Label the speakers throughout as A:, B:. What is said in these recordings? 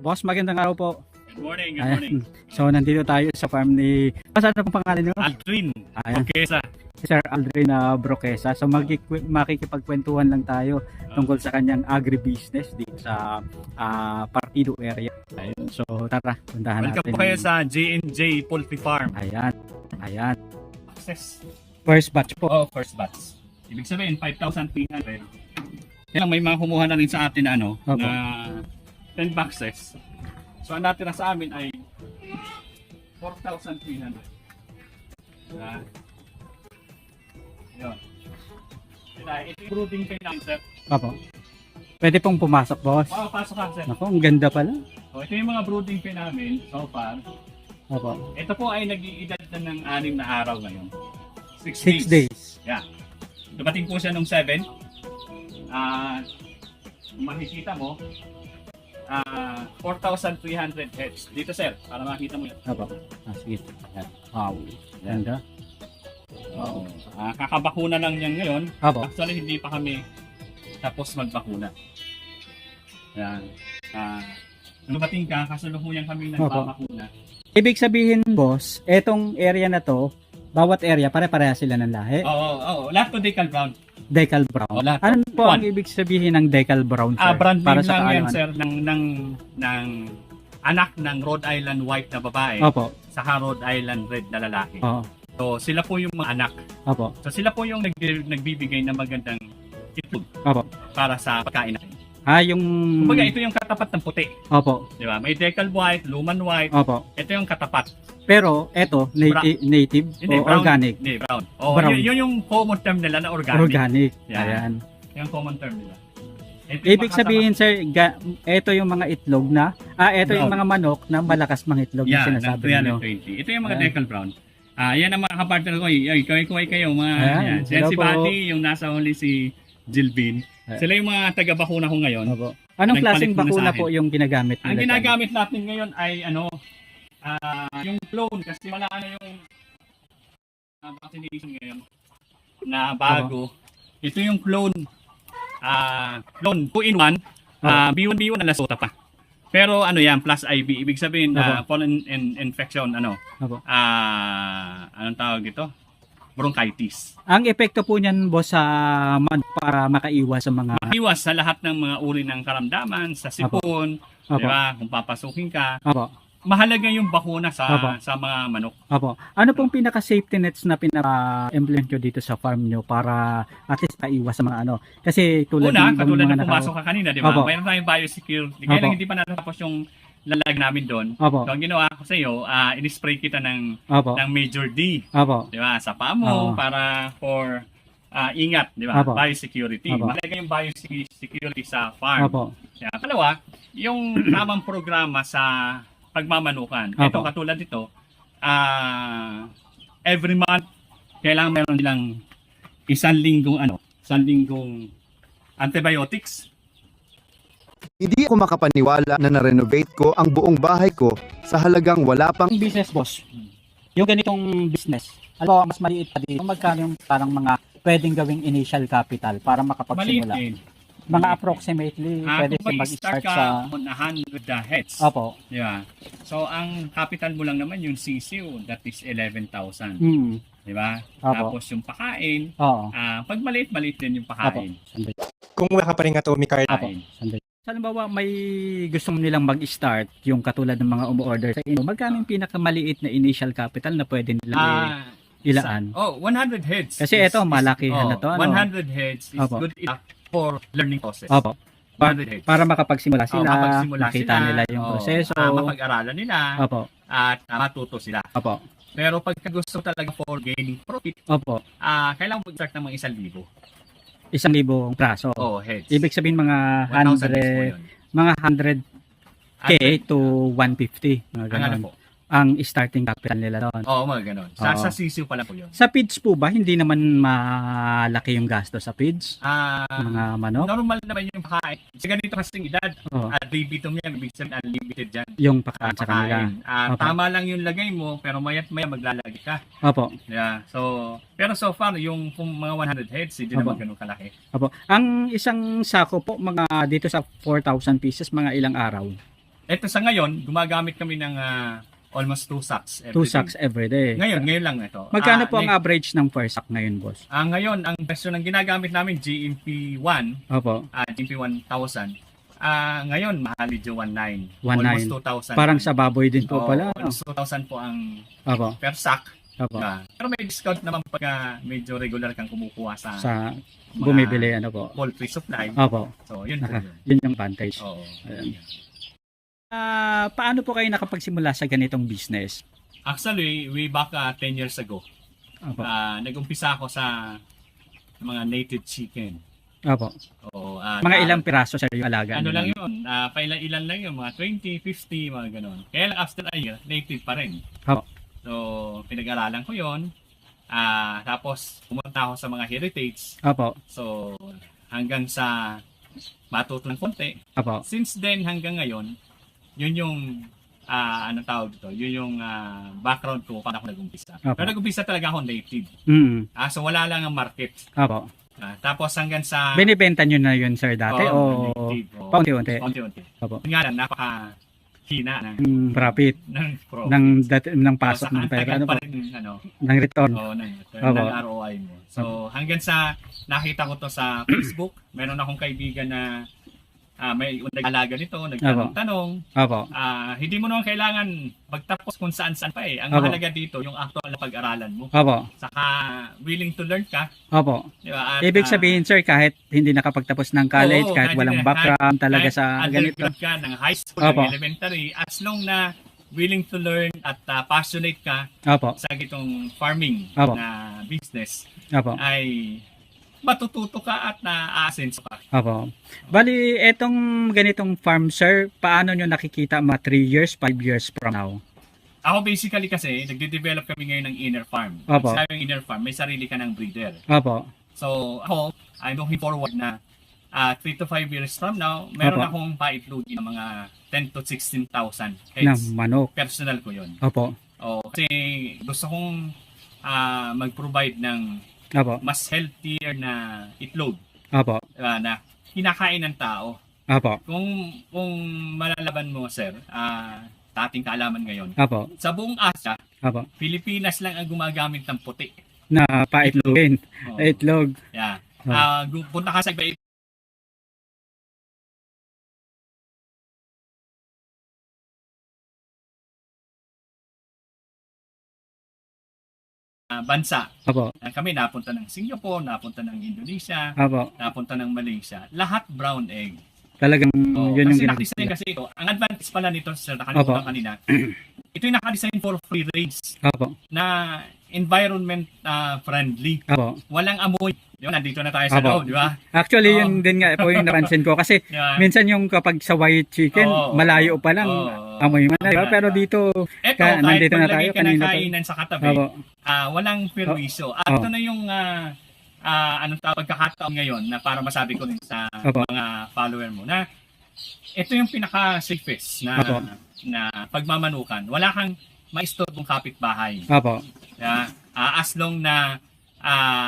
A: Boss, magandang araw po.
B: Good morning, good
A: Ayan.
B: morning.
A: So, nandito tayo sa farm ni... Ano pong pangalan nyo?
B: Aldrin,
A: Ayan,
B: Pagkesa.
A: si Sir Aldrin Broquesa. So, makikipagkwentuhan lang tayo tungkol sa kanyang agribusiness dito sa Partido area. Ayun. So, tara, puntahan
B: Welcome
A: natin.
B: po kayo sa J&J Poultry Farm.
A: Ayan, ayan.
B: Access.
A: First batch po.
B: Oh, first batch. Ibig sabihin, 5,300. Yan, may mga kumuha na rin sa atin na
A: Opo.
B: na 10 boxes. So, ang natira sa amin ay 4,300. Yan. Yun. Ito yung brooding kayo namin, sir.
A: Opo. Pwede pong pumasok, boss.
B: Oh, pasok ka, sir.
A: Ako, ang ganda pala.
B: So, ito yung mga brooding kayo namin so far.
A: Opo.
B: Ito po ay nag-iedad na ng 6 na araw ngayon.
A: 6 days.
B: Yeah. Dumating po siya nung 7. Kung makikita mo, 4,300 heads. Dito, sir, para makita mo yun.
A: Opo. Sige. Ayan. Wow. Ganda.
B: Oo. Kakabakuna lang yan ngayon.
A: Opo.
B: Actually, hindi pa kami tapos magbakuna. Yan. Nung dumating ka, kasalukuyan kami nagbabakuna.
A: Ibig sabihin, boss, etong area na to, bawat area, pare-pareha sila ng lahi.
B: Oo. Lahat po decal brown.
A: Decal brown.
B: Oh, lahat.
A: Ano po ang
B: One.
A: ibig sabihin ng decal brown, sir?
B: Brand
A: Para
B: name
A: sa
B: lang yan,
A: kaalaman.
B: sir, ng anak ng Rhode Island white na babae,
A: Opo.
B: saka Rhode Island red na lalaki.
A: Oo.
B: So, sila po yung mga anak.
A: Opo.
B: So, sila po yung nagbibigay ng magandang itlog
A: Opo.
B: para sa pagkain natin.
A: Yung...
B: Kumbaga, ito yung katapat ng puti.
A: Opo.
B: Di ba? May decal white, luman white.
A: Opo.
B: Ito yung katapat.
A: Pero, eto, native
B: Hindi,
A: o
B: brown.
A: organic?
B: Hindi, brown. O,
A: Brown.
B: Yun yung common term nila na organic.
A: Organic.
B: Yan.
A: Ayan.
B: Yung common term nila. Ito yung
A: Ibig sabihin, sir, eto yung mga itlog na, eto yung
B: Brown.
A: mga manok na malakas mga itlog na
B: yan, ng
A: sinasabi niyo.
B: 320. Ito yung mga
A: Yan.
B: decal brown. Yan ang mga kapartner ko. Kaway kayo. Mga,
A: Ayan,
B: yan.
A: sila
B: Si
A: po.
B: Buddy, yung nasa huli si Jilbin.
A: Ayan.
B: Sila yung mga taga-bakuna ko ngayon.
A: Opo. Anong
B: Nagpalit
A: klaseng
B: muna sa
A: bakuna
B: akin.
A: po yung ginagamit nila?
B: Ang
A: dyan?
B: ginagamit natin ngayon ay yung clone kasi wala na yung vaccination ngayon na bago. Ito yung clone. Clone 2-in-1. B1 na lasota pa. Pero yan, plus IB. Ibig sabihin, pollen infection,
A: Opo.
B: anong tawag ito? Bronchitis.
A: Ang epekto po niyan, boss, sa para makaiwas sa mga...
B: Iwas sa lahat ng mga uri ng karamdaman, sa sipon,
A: Opo.
B: di ba? Kung papasukin ka.
A: Opo.
B: Mahalaga yung bakuna
A: Opo.
B: sa mga manok.
A: Opo. Ano pong pinaka-safety nets na pinaka-implement nyo dito sa farm nyo para at least kaiwas sa mga Kasi tulad
B: Katulad
A: mga
B: ng pumasok ka kanina, di ba?
A: Opo.
B: Mayroon tayong biosecurity. Kaya
A: Opo.
B: lang hindi pa natapos yung lalag namin doon.
A: Opo.
B: So, ang ginawa ko sa iyo, in-spray kita ng
A: Opo.
B: Major D.
A: Opo.
B: Di ba? Sa paa mo
A: Oo.
B: para for ingat, di ba?
A: Opo.
B: Biosecurity.
A: Opo.
B: Mahalaga yung biosecurity sa farm.
A: Opo.
B: Yeah. Palawa, yung tamang programa sa pagmamanukan.
A: Opo.
B: Ito katulad dito, every month kailangan meron nilang isang linggong antibiotics.
C: Hindi ako makapaniwala na na-renovate ko ang buong bahay ko sa halagang wala pang
A: Ang business, boss, yung ganitong business, alam mo, mas maliit pa dito, magkano yung parang mga pwedeng gawing initial capital para
B: Maliit
A: makapagsimula?
B: din.
A: Mga approximately, pwede
B: Kung
A: sa
B: mag-start
A: mag-start
B: ka
A: sa...
B: on 100 heads.
A: Opo.
B: Yeah. So, ang capital mo lang naman yung CCU, that is 11,000.
A: Hmm.
B: Di ba?
A: Opo.
B: Tapos yung pakain,
A: Oo.
B: pag maliit din yung
A: Opo.
B: pakain.
A: Sandali.
D: Kung wala ka pa rin nga Tommy card,
A: Opo.
B: Pakain.
A: Sandali. Halimbawa, may gusto nilang mag-start, yung katulad ng mga umu-order sa inyo, magkano yung pinakamaliit na initial capital na pwede nilang ilaan?
B: 100 heads.
A: Kasi ito, malakihan na to.
B: 100 heads is
A: Opo.
B: good enough for learning process.
A: Opo.
B: 100 heads.
A: Para makapagsimula sila,
B: Makapagsimula
A: makita
B: sila,
A: nila yung proseso.
B: mapag-aralan nila,
A: Opo.
B: at matuto sila.
A: Opo.
B: Pero pagka gusto talaga for gaining profit,
A: Opo.
B: kailangan mag-start ng mga 1,000.
A: 1,000 praso.
B: Heads.
A: Ibig sabihin mga
B: 1,000 heads po
A: 100,
B: yun.
A: mga 100k to 150. Mga
B: Ang ano
A: ganun.
B: po?
A: Ang starting capital nila doon.
B: Mga ganon. Sa
A: Oo.
B: sisiw pala po yun.
A: Sa feeds po ba, hindi naman malaki yung gasto sa feeds? Mga manok?
B: Normal naman yung pakain. Sa ganito kasing edad,
A: Oo.
B: ad libitum yan, ibig sabihin unlimited dyan.
A: Yung pakain sa kanila. Opo.
B: Tama lang yung lagay mo, pero maya't maya maglalagay ka.
A: Opo.
B: Yeah. Pero so far, yung mga 100 heads, hindi
A: Opo.
B: naman ganun kalaki.
A: Opo. Ang isang sako po, mga dito sa 4,000 pieces, mga ilang araw?
B: Ito sa ngayon, gumagamit kami ng almost 2 sacks every
A: 2
B: day.
A: sacks every day.
B: Ngayon lang ito.
A: Magkano po ang average ng per sack ngayon, boss?
B: Ngayon, ang presyo ng ginagamit namin, GMP1,
A: Opo.
B: GMP 1000. Ngayon, mahal medyo 19.
A: 19.
B: Almost 2,000.
A: Parang sa baboy din po
B: Oo,
A: pala.
B: almost 2,000 po ang
A: Opo.
B: per sack.
A: Opo.
B: Pero may discount naman pag medyo regular kang kumukuha sa
A: Sa
B: mga
A: bumibili, ano po.
B: poultry supply.
A: Opo.
B: So, yun po yun.
A: Yun yung advantage.
B: Oo.
A: Ayan. Paano po kayo nakapagsimula sa ganitong business?
B: Actually, way back 10 years ago,
A: Opo.
B: nag-umpisa ako sa mga native chicken.
A: Opo.
B: Oo,
A: Mga ilang piraso sa yung alaga?
B: Ano
A: nyo
B: lang yun, ilan lang yun, mga 20, 50, mga ganon. Kaya lang after a year, native pa rin.
A: Opo.
B: So, pinag-aralan ko yun. Tapos, pumunta ako sa mga heritage.
A: Opo.
B: So, hanggang sa matuto ng konti.
A: Opo.
B: Since then, hanggang ngayon, yun yung, anong tawag dito, yun yung background ko paano ako nag-umpisa.
A: Opo.
B: Pero nag-umpisa talaga ako native.
A: Mm.
B: So, wala lang ang market.
A: Opo.
B: Tapos hanggang sa...
A: Binibenta nyo na yun, sir, dati?
B: Oo,
A: O
B: native, oo.
A: paunti-unti?
B: Konti-unti.
A: Opo.
B: Yun nga lang, napaka-hina ng
A: Profit
B: pro.
A: ng pasok ng pera, ano po?
B: pa rin,
A: Ng return.
B: ng ROI mo. So, hanggang sa nakita ko to sa Facebook, meron akong kaibigan na may nag-alaga nito, nagtanong-tanong.
A: Opo.
B: Hindi mo naman kailangan magtapos kung saan-saan pa eh. Ang
A: Opo.
B: mahalaga dito, yung actual na pag-aralan mo.
A: Opo.
B: Saka willing to learn ka.
A: Opo.
B: Di ba? At,
A: Ibig sabihin, sir, kahit hindi nakapagtapos ng college,
B: oo,
A: kahit walang background talaga sa ganito.
B: undergrad ka ng high school,
A: Opo.
B: ng elementary, as long na willing to learn at passionate ka
A: Opo.
B: sa gitong farming
A: Opo.
B: na business,
A: Opo.
B: ay matututo ka at na-aasenso ka.
A: Opo. Bali, etong ganitong farm, sir, paano nyo nakikita mga 3 years, 5 years from now?
B: Ako basically kasi, nagde-develop kami ngayon ng inner farm.
A: Opo.
B: Sa yung inner farm, may sarili ka ng breeder.
A: Opo.
B: So, ako, I'm looking forward na 3 to 5 years from now, meron
A: Opo.
B: akong paitlogin ng mga 10 to 16,000
A: Ng
B: heads.
A: manok.
B: Personal ko yun.
A: Opo.
B: Kasi gusto kong mag-provide ng
A: Opo.
B: mas healthier na itlog
A: Opo.
B: na kinakain ng tao.
A: Opo.
B: Kung malalaban mo, sir, dating kaalaman ngayon,
A: Opo.
B: sa buong Asia,
A: Opo.
B: Pilipinas lang ang gumagamit ng puti.
A: Na paitlogin.
B: Oo.
A: Itlog.
B: Yeah.
A: Oh.
B: Punta ka sa iba bansa.
A: Opo.
B: Kami napunta ng Singapore, napunta ng Indonesia,
A: Opo.
B: napunta ng Malaysia. Lahat brown egg.
A: Talagang yun yung
B: Kasi
A: ginagawa.
B: nakadesign kasi ito. Ang advantage pala nito, sir, nakalimutan
A: Opo.
B: kanina. Ito yung nakadesign for free range
A: Opo.
B: na environment friendly.
A: Opo.
B: Walang amoy. Di ba? Nandito na tayo sa
A: Opo.
B: loob, di ba?
A: Actually,
B: Oo.
A: yun din nga po yung napansin ko. Kasi
B: Di ba?
A: minsan yung kapag sa white chicken,
B: Oo.
A: malayo pa lang,
B: Oo.
A: amoy mo na. Diba? Pero dito,
B: Eto,
A: kahit nandito na tayo,
B: paglagay ka ng
A: kanina pa.
B: kainan sa katabi,
A: Opo.
B: walang perwisyo. At ito na yung anong pagkakataon ngayon na para masabi ko rin sa
A: Opo.
B: mga follower mo na ito yung pinaka-safest na
A: Opo.
B: na pagmamanukan. Wala kang maistorbong kapitbahay.
A: Opo.
B: Yeah? As long na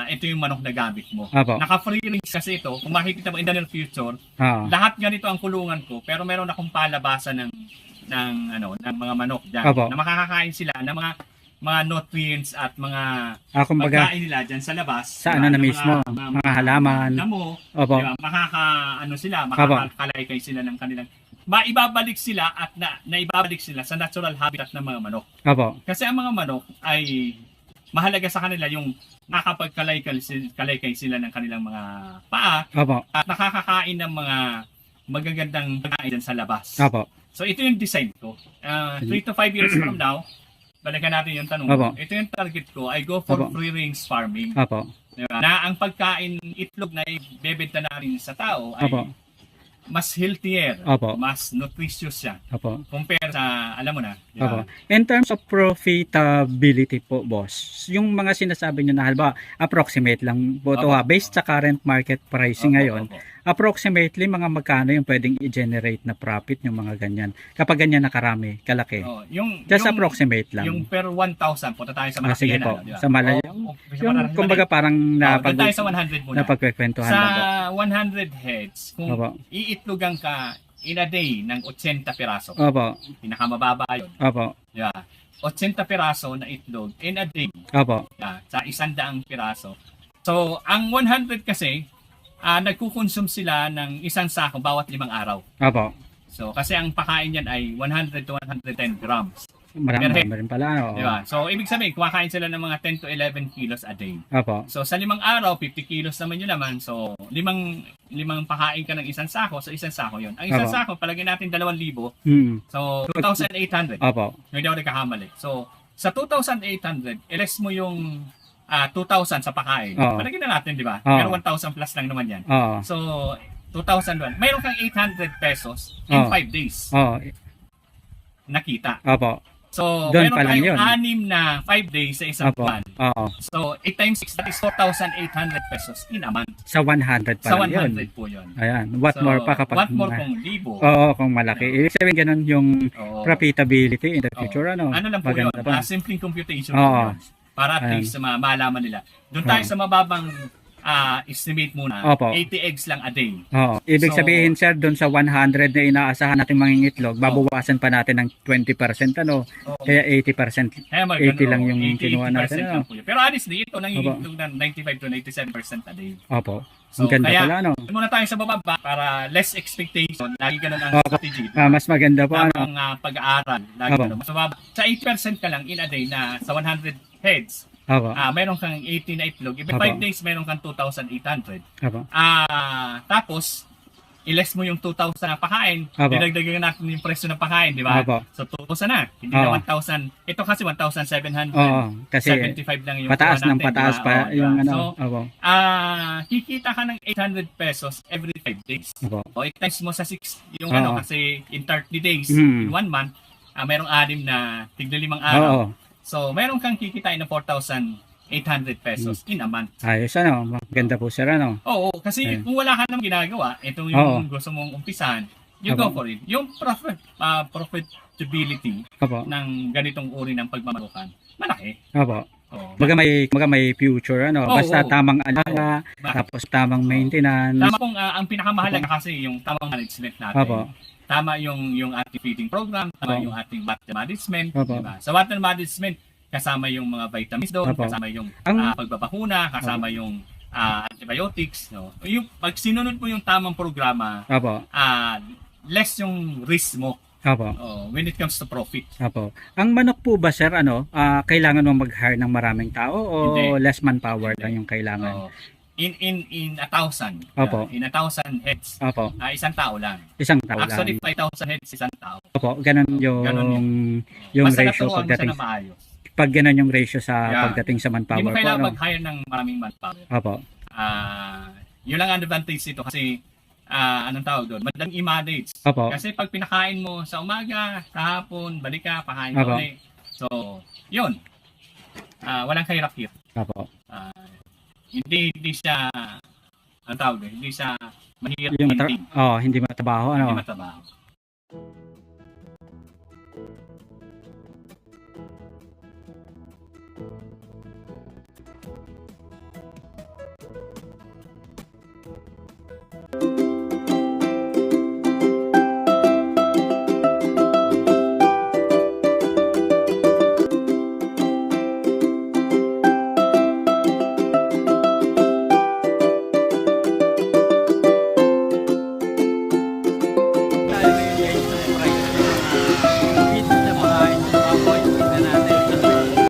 B: ito yung manok na gamit mo.
A: Opo.
B: Naka-free range kasi ito. Kung makikita mo in the near future,
A: Oo.
B: lahat ganito ang kulungan ko, pero meron akong palabasan ng mga manok diyan
A: Opo.
B: na makakakain sila ng mga nutrients at mga
A: Kumbaga,
B: pagkain nila diyan sa labas.
A: sa ano na mismo, mga halaman.
B: Damo,
A: Opo.
B: diba? Makakalaykay sila ng kanilang maibabalik sila at naibabalik sila sa natural habitat ng mga manok.
A: Opo.
B: Kasi ang mga manok ay mahalaga sa kanila yung nakakapagkalaykay sila ng kanilang mga paa
A: Opo.
B: at nakakakain ng mga magagandang pagkain dyan sa labas.
A: Opo.
B: So ito yung design ko. 3 to 5 years from now, balikan natin yung tanong.
A: Opo.
B: Ito yung target ko. I go for
A: Opo.
B: free range farming.
A: Opo.
B: Diba? Na ang pagkain itlog na ibebenta natin sa tao ay
A: Opo.
B: mas healthier,
A: Opo.
B: mas nutritious siya
A: Opo.
B: compare sa, alam mo na, diba?
A: Opo. In terms of profitability po, boss, yung mga sinasabi nyo na halimbawa, approximate lang po ito
B: Opo.
A: ha, based sa current market pricing
B: Opo,
A: ngayon,
B: opo.
A: approximately mga magkano yung pwedeng i-generate na profit yung mga ganyan. Kapag ganyan nakarami, kalaki.
B: Oh, yung
A: Just approximate lang.
B: Yung per 1,000, punta tayo sa
A: Sige
B: Malakian.
A: po,
B: Diba?
A: sa Malayan. Yung kumbaga parang
B: Doon tayo sa 100 muna.
A: napagkwentuhan
B: Sa
A: lang po.
B: 100 heads, kung
A: Opo.
B: iitlogan ka in a day ng 80 piraso.
A: Opo.
B: Pinakamababa yun.
A: Opo.
B: Yeah. 80 piraso na itlog in a day.
A: Opo.
B: Yeah, sa 100 piraso. So, ang 100 kasi, nagkukonsume sila ng isang sako bawat 5 araw.
A: Opo.
B: So, kasi ang pakain niyan ay 100 to 110 grams.
A: Marami
B: Perfect.
A: rin pala. Ano?
B: Di ba? So, ibig sabihin, kumakain sila ng mga 10 to 11 kilos a day.
A: Opo.
B: So, sa 5 araw, 50 kilos naman yun naman. So, limang pakain ka ng isang sako, so isang sako yun. Ang isang
A: Opo.
B: sako, palagay natin 2,000.
A: Hmm.
B: So, 2,800.
A: Opo.
B: Hindi ako nagkakamali. So, sa 2,800, iles mo yung 2,000 sa pakain.
A: Oo.
B: Palagay na natin, di ba?
A: Oo.
B: Pero 1,000 plus lang naman yan.
A: Oo.
B: So, 2,001. Mayroon kang 800 pesos in
A: Oo.
B: 5 days
A: Oo.
B: nakita.
A: Opo.
B: So,
A: Doon
B: meron
A: pa lang
B: tayong
A: yun.
B: 6 na 5 days sa isang
A: Opo.
B: buwan.
A: Oo.
B: So, 8 times 6, that is 4,800 pesos in a month.
A: Sa 100 pa
B: Sa
A: lang yun.
B: 100 po yun.
A: Ayan. What
B: So,
A: more pa kapag...
B: What more kung libo.
A: Oo, kung malaki. Ibig sabihin ganun yung
B: Oo.
A: profitability in the future.
B: Oo. Ano lang po yun?
A: Maganda pa.
B: Simpleng computation
A: Oo.
B: po yun. Para at
A: Ayan.
B: least malaman nila. Doon tayo
A: Oo.
B: sa mababang estimate muna.
A: Opo.
B: 80 eggs lang a day.
A: Oo. Ibig
B: So-
A: sabihin, sir, doon sa 100 na inaasahan nating mangingitlog, babawasan pa natin ng 20%, ano?
B: Oo.
A: Kaya 80%.
B: Kaya
A: 80 lang yung kinuha natin,
B: 80%
A: ano?
B: lang po yun. Pero honestly, ito nangingitlog ng 95 to 97% a day.
A: Opo.
B: So,
A: Ang ganda
B: kaya,
A: pala, ano?
B: muna tayo sa bababa para less expectation. Lagi ganun ang
A: Opo.
B: strategy.
A: Mas maganda po, ano?
B: Tamang pag-aaral. Lagi
A: Opo.
B: ganun. Mas mababa. Sa 8% ka lang in a day na sa 100 heads,
A: Opo.
B: meron kang 80 na itlog. If
A: Opo.
B: 5 days, meron kang 2,800.
A: Opo.
B: Tapos, i-less mo yung 2,000 na pakain,
A: Opo.
B: dinagdagan natin yung presyo ng pakain, di ba?
A: Opo.
B: So, 2,000 na. Hindi na
A: Oo.
B: 1,000. Ito kasi 1,775
A: Oo. Kasi
B: lang yung
A: pataas
B: kuha
A: ng
B: natin,
A: pataas
B: di ba?
A: pa
B: Oo, di ba?
A: yung ano.
B: So,
A: Opo.
B: kikita ka ng 800 pesos every 5 days.
A: Opo.
B: O, i-times mo sa 6, yung
A: Oo.
B: ano, kasi in 30 days,
A: Mm.
B: in 1 month, merong 6 na tigla 5 araw.
A: Oo.
B: So, meron kang kikitain na 4,800 pesos in a month.
A: Ayos, ano? Maganda po, sir, ano?
B: Oo, kasi
A: Ayun.
B: kung wala ka namang ginagawa, ito
A: Oo.
B: yung gusto mong umpisahan, you go
A: Opo.
B: for it. Yung profitability
A: Opo.
B: ng ganitong uri ng pagmamalukan, malaki.
A: Opo.
B: Oo.
A: Maga may future, ano?
B: Oo,
A: Basta
B: oo.
A: tamang alaga,
B: Ba-
A: tapos tamang maintenance.
B: Tama pong ang pinakamahalaga kasi yung tamang management natin.
A: Opo.
B: Tama yung ating feeding program, tama
A: Opo.
B: yung ating water management,
A: Opo.
B: diba? Sa water management, kasama yung mga vitamins doon,
A: Opo.
B: kasama yung
A: Ang-
B: pagbabakuna, kasama yung antibiotics, no. Yung pag sinunod mo yung tamang programa,
A: Opo.
B: less yung risk mo
A: Opo.
B: when it comes to profit.
A: Opo. Ang manok po ba, sir, ano? Kailangan mo mag-hire ng maraming tao o
B: Hindi.
A: less manpower
B: Hindi.
A: lang yung kailangan?
B: Oo. In 1,000.
A: Opo.
B: In 1,000 heads,
A: Opo.
B: isang tao lang.
A: Isang tao
B: Actually,
A: lang.
B: 5,000 heads, isang tao.
A: Opo. Ganun yung,
B: Ganun
A: yung
B: Basta
A: ratio
B: naturuan mo siya
A: pagdating.
B: na maayos.
A: Pag ganun yung ratio sa
B: Yeah.
A: pagdating sa
B: Hindi
A: manpower
B: mo
A: po,
B: kailangan
A: ano?
B: mag-hire ng maraming manpower.
A: Opo.
B: Yun lang ang advantage nito kasi anong tawag doon? Madaling i-manage.
A: Opo.
B: Kasi pag pinakain mo sa umaga, kahapon, balik ka, pakain
A: Opo.
B: ka ulit. So, yun. Walang kahirap-hirap.
A: Opo.
B: Hindi siya, anong tawag doon? Hindi siya mahirap
A: Yung
B: maintain.
A: hindi matabaho,
B: Hindi
A: ano?
B: matabaho.